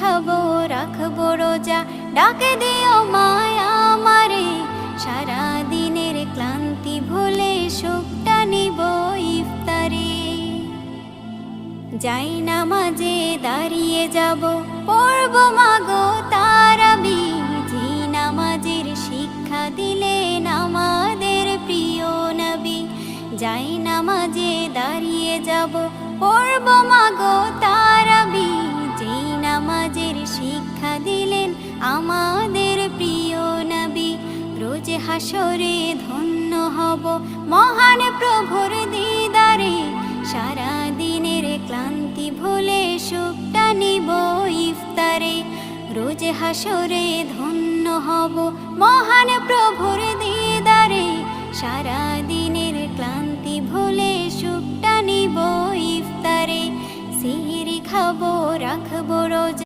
খাবো রাখবো রোজা, ডাকে দিও মায়া আমারে। সারা দিনের ক্লান্তি ভুলে সুখটা নিব ইফতারে। যাই নামাজে দাঁড়িয়ে যাব, পড়ব মাগো তারাবি। যে নামাজের শিক্ষা দিলেন আমাদের প্রিয় নবী। যাই নামাজে দাঁড়িয়ে যাব, পড়ব মাগো তারাবি। যে নামাজের শিক্ষা দিলেন আমাদের প্রিয় নবী। রোজ হাসরে ধন্য হব মহান প্রভুর দিদারে। সারা দিনের ক্লান্তি ভুলে সুখটা নিব ইফতারে। রোজ হাসরে ধন্য হব মহান প্রভুর দিদারে। সারা দিনের ক্লান্তি ভুলে সুখটা নিব ইফতারে। সিহরি খাবো রাখবো রোজা।